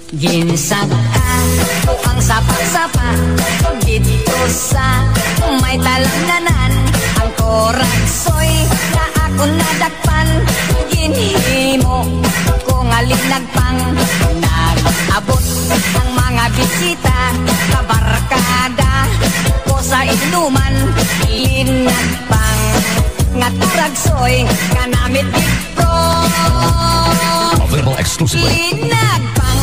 Ginsaka o ang sapa-sapa dito sa may talanganan. Ang koragsoy na ako nadakpan, ginhimo ko nga linagpang. Nag-abot ang mga bisita, kabarkada ko sa inuman, linagpang nga turagsoy kanamit dito. Available exclusively. Linagpang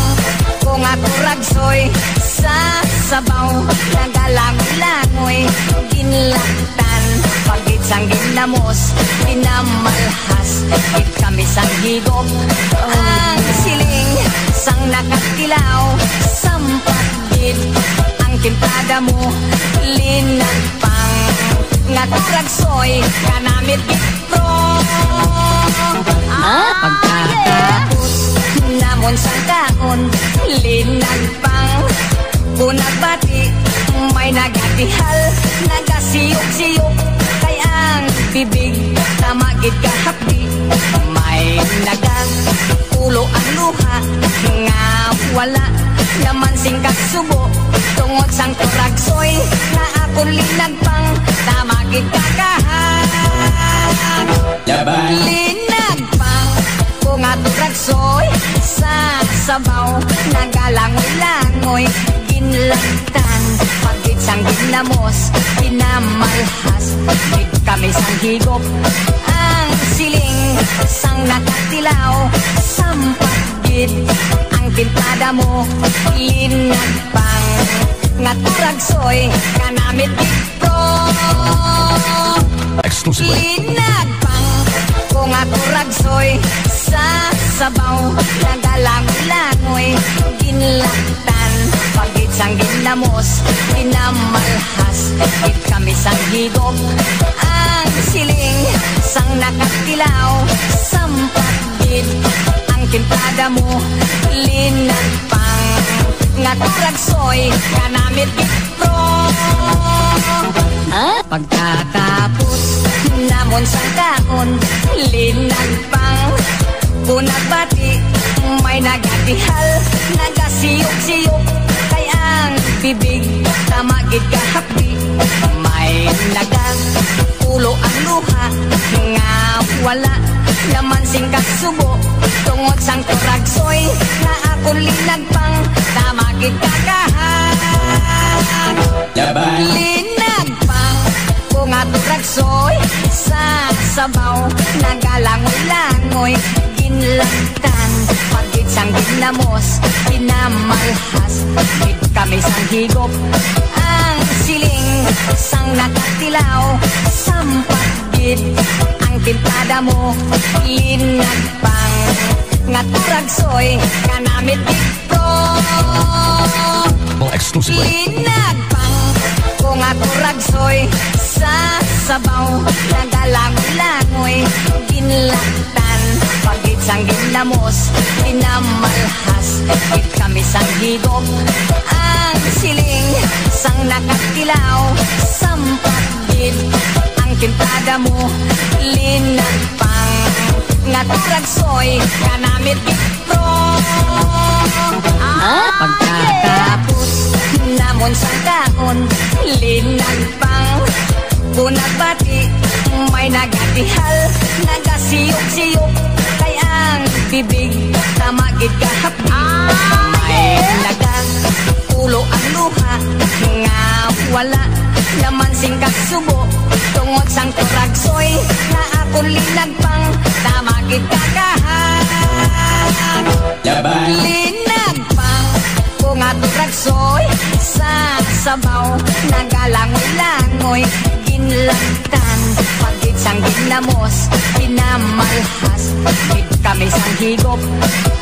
ko nga turagsoy sa sabaw, nagalangoy-langoy, ginlaktan, pagit sang ginamos, pinamalhas, it kami sang higop. Ang siling sang nakatilaw, sampat gid ang timplada mo, linagpang nga turagsoy kanamit gitro. Pagkatapos namon sang kaon, linagpang kunagbati, may nagatihal, nagasiyok-siyok, kay ang bibig tamagid kahapdi, may nagatulo ang luha, nga wala naman sing kasubo, tungod sang turagsoy na akong linagpang, tamagid kakahang. Linagpang ko nga turagsoy sa sabaw, nagalangoy-langoy, ginlaktan, pagit sang ginamos, pinamalhas, gid kami sang higop. Ang siling sang nakatilaw, sampat gid ang timplada mo, linagpang nga turagsoy kanamit dito. Exclusively. Linagpang ko nga turagsoy sa sabaw, nagalangoy-langoy, ginlaktan, pagit sang ginamos, pinamalhas, gid kami sang higop. Ang siling sang nakatilaw, sampat gid ang timplada mo, linagpang nga turagsoy kanamit dito. Pagkatapos namon sang kaon, linagpang kunagbati, may nagatihal, nagasiyok-siyok, kay ang bibig tamagid kahapdi, may nagatulo ang luha, nga wala naman sing kasubo, tungod sang turagsoy na akong linagpang, tamagid kakahang. Linagpang ko nga turagsoy sa sabaw, nagalangoy-langoy, ginlaktan, pagit sang ginamos, pinamalhas, gid kami sang higop. Ang siling sang nakatilaw, sampat gid ang timplada mo, linagpang nga turagsoy kanamit dito. Exclusively. Linagpang ko nga turagsoy sa sabaw, nagalangoy-langoy, ginlaktan, pagit sang ginamos, pinamalhas, gid kami sang higop. Ang siling sang nakatilaw, sampat gid ang timplada mo, linagpang nga turagsoy kanamit dito. Pagkatapos namon sang kaon, linagpang kunagbati, may nagatihal, nagasiyok-siyok, kay ang bibig tamagid kahapdi, may nagatulo ang luha, nga wala naman sing kasubo, tungod sang turagsoy na akong linagpang, tamagid kakahang. Linagpang ko nga turagsoy sa sabaw, nagalangoy-langoy, ginlaktan, pagit sang ginamos, pinamalhas, gid kami sang higop.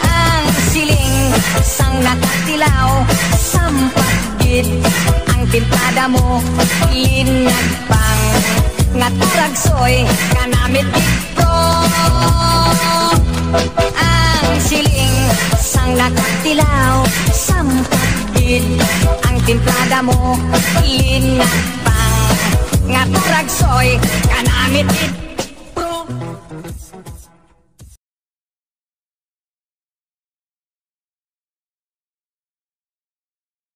Ang siling sang nakatilaw, sampat gid ang timplada mo, linagpang nga turagsoy kanamit dito. Ang siling sang nakatilaw, sampat gid ang timplada mo, linagpang nga turagsoy kanamit dito.